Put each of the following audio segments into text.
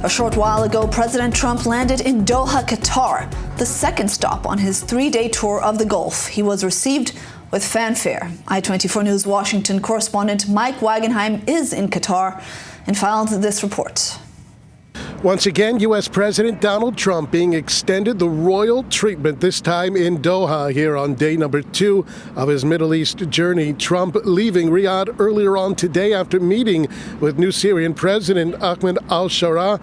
A short while ago, President Trump landed in Doha, Qatar, the second stop on his three-day tour of the Gulf. He was received with fanfare. I-24 News Washington correspondent Mike Wagenheim is in Qatar and filed this report. Once again, U.S. President Donald Trump being extended the royal treatment, this time in Doha here on day number 2 of his Middle East journey. Trump leaving Riyadh earlier on today after meeting with new Syrian President Ahmed al-Shara.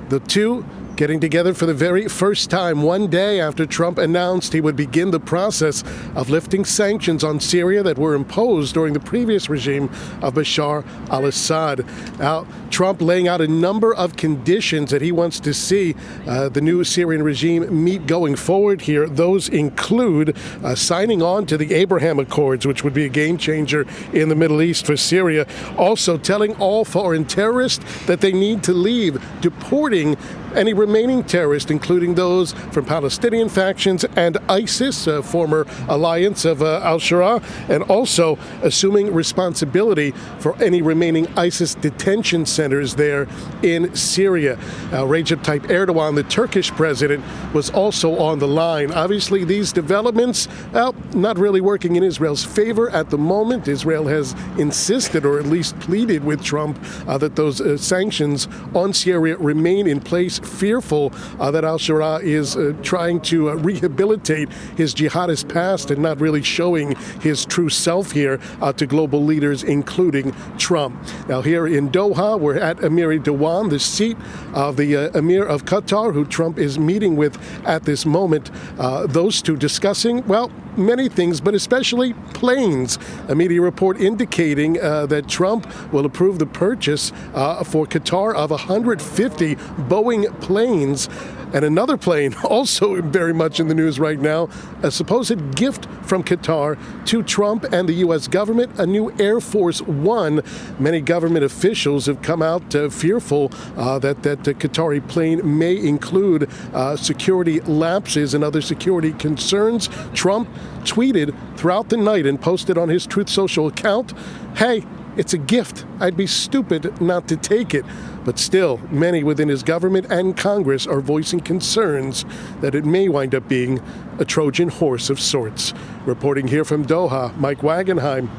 The two getting together for the very first time one day after Trump announced he would begin the process of lifting sanctions on Syria that were imposed during the previous regime of Bashar al-Assad. Now, Trump laying out a number of conditions that he wants to see the new Syrian regime meet going forward here. Those include signing on to the Abraham Accords, which would be a game changer in the Middle East for Syria. Also telling all foreign terrorists that they need to leave, deporting any remaining terrorists, including those from Palestinian factions and ISIS, a former alliance of al-Shara, and also assuming responsibility for any remaining ISIS detention centers there in Syria. Recep Tayyip Erdogan, the Turkish president, was also on the line. Obviously, these developments, well, not really working in Israel's favor at the moment. Israel has insisted, or at least pleaded with Trump, that those sanctions on Syria remain in place, fearful that al-Shara is trying to rehabilitate his jihadist past and not really showing his true self here to global leaders, including Trump. Now, here in Doha, we're at Emiri Dewan, the seat of the Emir of Qatar, who Trump is meeting with at this moment. Those two discussing, well, many things, but especially planes. A media report indicating that Trump will approve the purchase for Qatar of 150 Boeing planes. And another plane, also very much in the news right now, a supposed gift from Qatar to Trump and the U.S. government, a new Air Force One. Many government officials have come out fearful that the Qatari plane may include security lapses and other security concerns. Trump tweeted throughout the night and posted on his Truth Social account, "Hey, it's a gift. I'd be stupid not to take it." But still, many within his government and Congress are voicing concerns that it may wind up being a Trojan horse of sorts. Reporting here from Doha, Mike Wagenheim.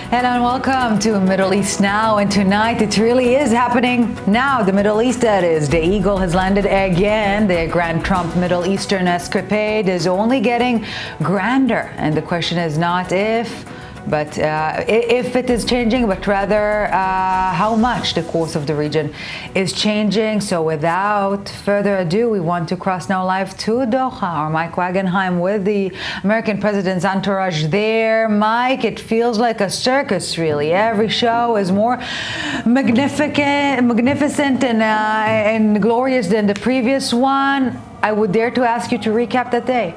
Hello and welcome to Middle East Now. And tonight it really is happening now. The Middle East, that is. The Eagle has landed again. The Grand Trump Middle Eastern escapade is only getting grander. And the question is not if it is changing, but rather how much the course of the region is changing. So without further ado, we want to cross now live to Doha. Our Mike Wagenheim with the American president's entourage there. Mike, it feels like a circus, really. Every show is more magnificent and glorious than the previous one. I would dare to ask you to recap that day.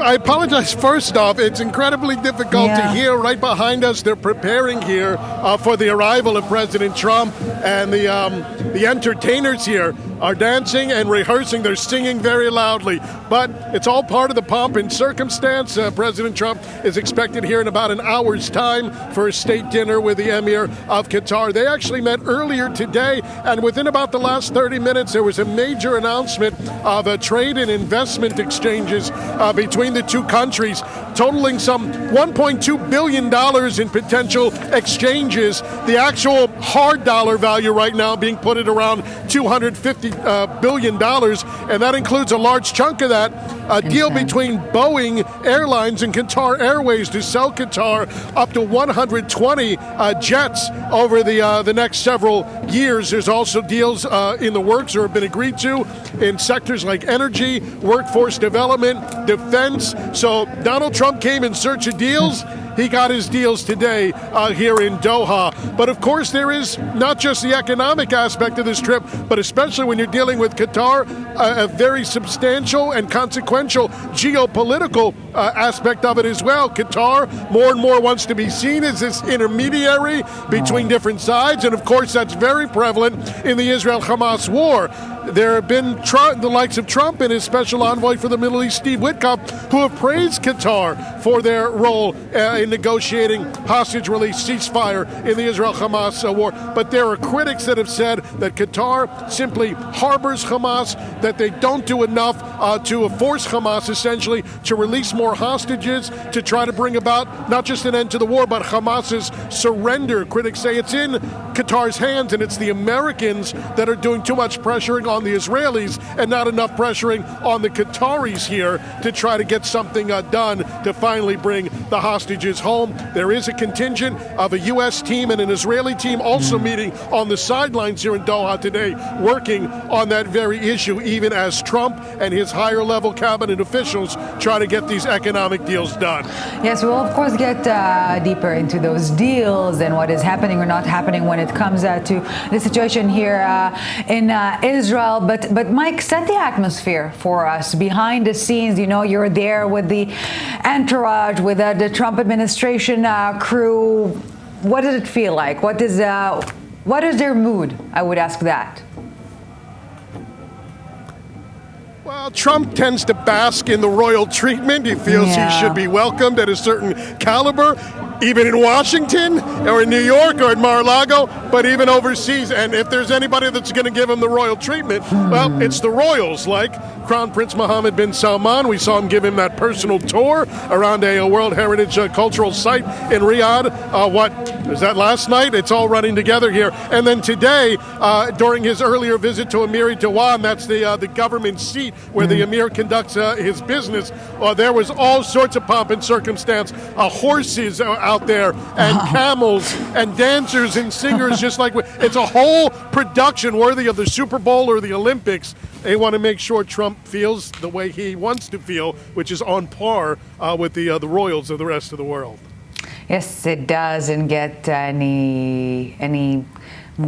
I apologize. First off, it's incredibly difficult to hear. Right behind us, they're preparing here for the arrival of President Trump, and the entertainers here are dancing and rehearsing. They're singing very loudly, but it's all part of the pomp and circumstance. President Trump is expected here in about an hour's time for a state dinner with the Emir of Qatar. They actually met earlier today, and within about the last 30 minutes, there was a major announcement of trade and investment exchanges between the two countries, totaling some $1.2 billion in potential exchanges. The actual hard dollar value right now being put at around $250 billion, and that includes a large chunk of that deal between Boeing Airlines and Qatar Airways to sell Qatar up to 120 jets over the next several years. There's also deals in the works or have been agreed to in sectors like energy, workforce development, defense. So Donald Trump came in search of deals. He got his deals today here in Doha. But of course, there is not just the economic aspect of this trip, but especially when you're dealing with Qatar, a very substantial and consequential geopolitical aspect of it as well. Qatar more and more wants to be seen as this intermediary between different sides. And of course, that's very prevalent in the Israel-Hamas war. there have been the likes of Trump and his special envoy for the Middle East, Steve Witkoff, who have praised Qatar for their role in negotiating hostage release ceasefire in the Israel-Hamas war. But there are critics that have said that Qatar simply harbors Hamas, that they don't do enough to force Hamas essentially to release more hostages, to try to bring about not just an end to the war, but Hamas's surrender. Critics say it's in Qatar's hands, and it's the Americans that are doing too much pressuring on the Israelis and not enough pressuring on the Qataris here to try to get something done to finally bring the hostages home. There is a contingent of a U.S. team and an Israeli team also meeting on the sidelines here in Doha today, working on that very issue, even as Trump and his higher-level cabinet officials try to get these economic deals done. Yes, we'll of course get deeper into those deals and what is happening or not happening when it comes to the situation here in Israel. But Mike, set the atmosphere for us behind the scenes. You know, you're there with the entourage, with the Trump administration crew. What does it feel like? What is their mood? I would ask that. Well, Trump tends to bask in the royal treatment. He feels he should be welcomed at a certain caliber, even in Washington or in New York or in Mar-a-Lago, but even overseas. And if there's anybody that's going to give him the royal treatment, well, it's the royals, like Crown Prince Mohammed bin Salman. We saw him give him that personal tour around a World Heritage cultural site in Riyadh. What was that last night? It's all running together here. And then today, during his earlier visit to Emiri Dewan, that's the government seat where the Emir conducts his business, there was all sorts of pomp and circumstance. Horses out there, and camels, and dancers and singers, just like it's a whole production worthy of the Super Bowl or the Olympics. They want to make sure Trump feels the way he wants to feel, which is on par with the royals of the rest of the world. Yes, it doesn't get any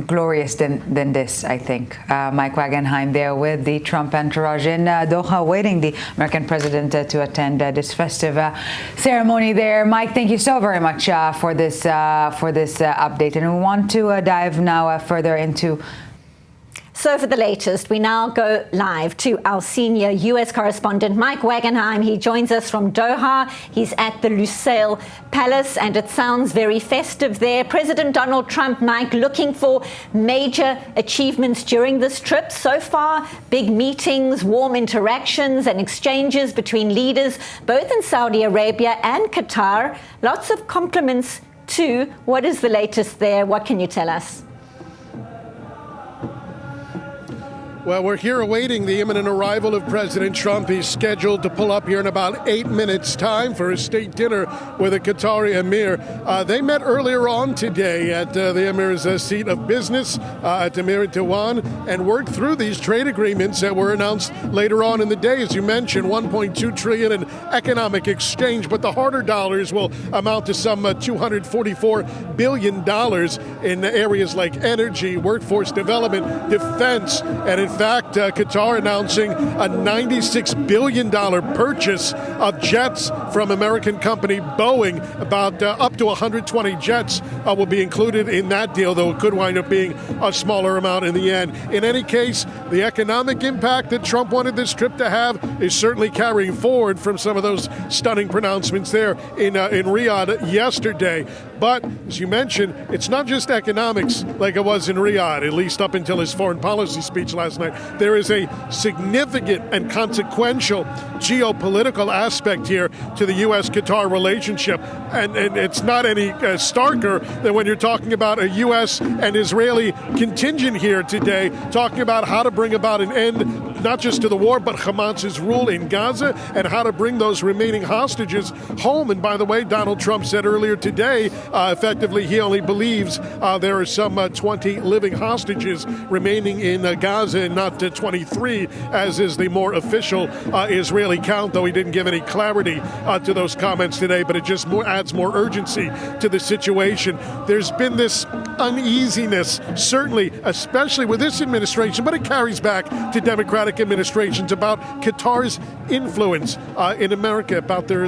glorious than this, I think. Mike Wagenheim there with the Trump entourage in Doha, waiting the American president to attend this festive ceremony there. Mike, thank you so very much for this update, and we want to dive now further into. So for the latest, we now go live to our senior U.S. correspondent, Mike Wagenheim. He joins us from Doha. He's at the Lusail Palace, and it sounds very festive there. President Donald Trump, Mike, looking for major achievements during this trip. So far, big meetings, warm interactions and exchanges between leaders, both in Saudi Arabia and Qatar. Lots of compliments too. What is the latest there? What can you tell us? Well, we're here awaiting the imminent arrival of President Trump. He's scheduled to pull up here in about 8 minutes' time for a state dinner with a Qatari emir. They met earlier on today at the emir's seat of business at Emir Dewan and worked through these trade agreements that were announced later on in the day. As you mentioned, $1.2 trillion in economic exchange, but the harder dollars will amount to some $244 billion in areas like energy, workforce development, defense, and in fact, Qatar announcing a $96 billion purchase of jets from American company Boeing. About up to 120 jets will be included in that deal, though it could wind up being a smaller amount in the end. In any case, the economic impact that Trump wanted this trip to have is certainly carrying forward from some of those stunning pronouncements there in Riyadh yesterday. But, as you mentioned, it's not just economics like it was in Riyadh, at least up until his foreign policy speech last night. There is a significant and consequential geopolitical aspect here to the U.S.-Qatar relationship. And it's not any starker than when you're talking about a U.S. and Israeli contingent here today, talking about how to bring about an end, not just to the war, but Hamas's rule in Gaza, and how to bring those remaining hostages home. And by the way, Donald Trump said earlier today, effectively, he only believes there are some 20 living hostages remaining in Gaza and not 23, as is the more official Israeli count, though he didn't give any clarity to those comments today, but it just adds more urgency to the situation. There's been this uneasiness, certainly, especially with this administration, but it carries back to Democratic administrations, about Qatar's influence in America, about their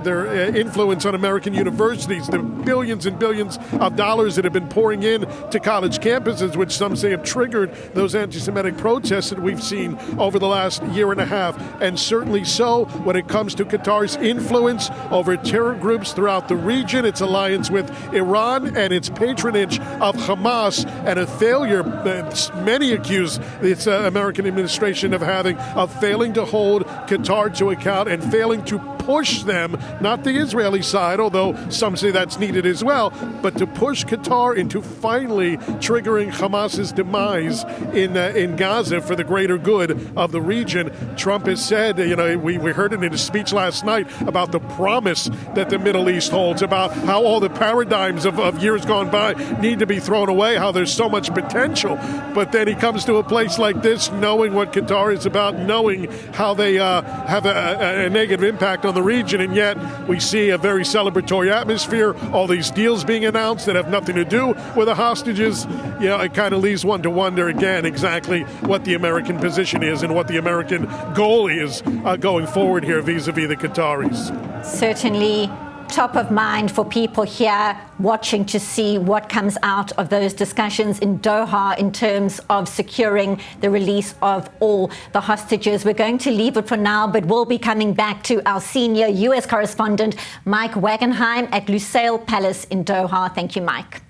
influence on American universities, the billions and billions of dollars that have been pouring in to college campuses, which some say have triggered those anti-Semitic protests that we've seen over the last year and a half, and certainly so when it comes to Qatar's influence over terror groups throughout the region, its alliance with Iran, and its patronage of Hamas, and a failure that many accuse its American administration of having, of failing to hold Qatar to account and failing to push them, not the Israeli side, although some say that's needed as well, but to push Qatar into finally triggering Hamas's demise in Gaza for the greater good of the region. Trump has said, we heard it in his speech last night about the promise that the Middle East holds, about how all the paradigms of years gone by need to be thrown away, how there's so much potential. But then he comes to a place like this, knowing what Qatar is about, knowing how they have a negative impact on the region, and yet we see a very celebratory atmosphere, all these deals being announced that have nothing to do with the hostages. It kind of leaves one to wonder again exactly what the American position is and what the American goal is going forward here vis-a-vis the Qataris. Certainly top of mind for people here watching to see what comes out of those discussions in Doha in terms of securing the release of all the hostages. We're going to leave it for now, but we'll be coming back to our senior U.S. correspondent, Mike Wagenheim at Lusail Palace in Doha. Thank you, Mike.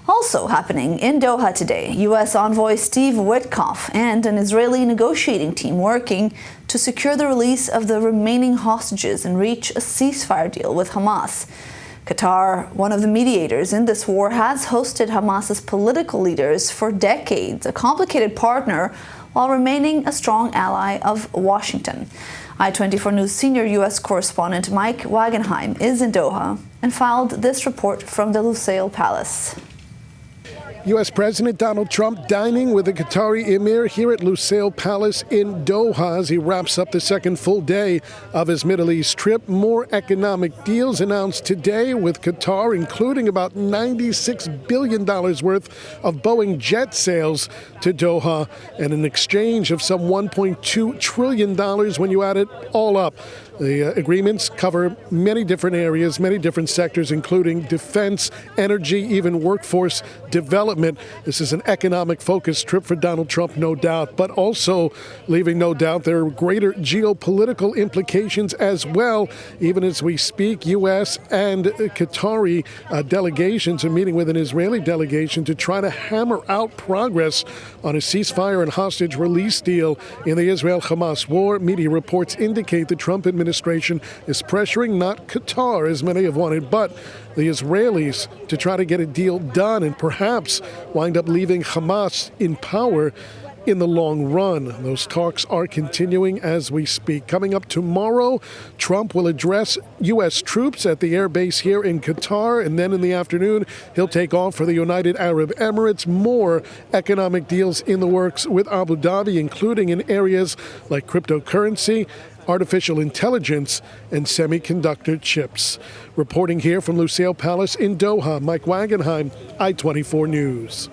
Also happening in Doha today, U.S. envoy Steve Witkoff and an Israeli negotiating team working to secure the release of the remaining hostages and reach a ceasefire deal with Hamas. Qatar, one of the mediators in this war, has hosted Hamas's political leaders for decades, a complicated partner while remaining a strong ally of Washington. I-24 News senior U.S. correspondent Mike Wagenheim is in Doha and filed this report from the Lusail Palace. U.S. President Donald Trump dining with the Qatari Emir here at Lusail Palace in Doha as he wraps up the second full day of his Middle East trip. More economic deals announced today with Qatar, including about $96 billion worth of Boeing jet sales to Doha and an exchange of some $1.2 trillion when you add it all up. The agreements cover many different areas, many different sectors, including defense, energy, even workforce development. This is an economic-focused trip for Donald Trump, no doubt, but also leaving no doubt there are greater geopolitical implications as well. Even as we speak, U.S. and Qatari delegations are meeting with an Israeli delegation to try to hammer out progress on a ceasefire and hostage release deal in the Israel-Hamas war. Media reports indicate the Trump administration is pressuring not Qatar, as many have wanted, but the Israelis to try to get a deal done and perhaps wind up leaving Hamas in power in the long run. Those talks are continuing as we speak. Coming up tomorrow, Trump will address U.S. troops at the air base here in Qatar, and then in the afternoon, he'll take off for the United Arab Emirates. More economic deals in the works with Abu Dhabi, including in areas like cryptocurrency, artificial intelligence, and semiconductor chips. Reporting here from Lusail Palace in Doha, Mike Wagenheim, I-24 News.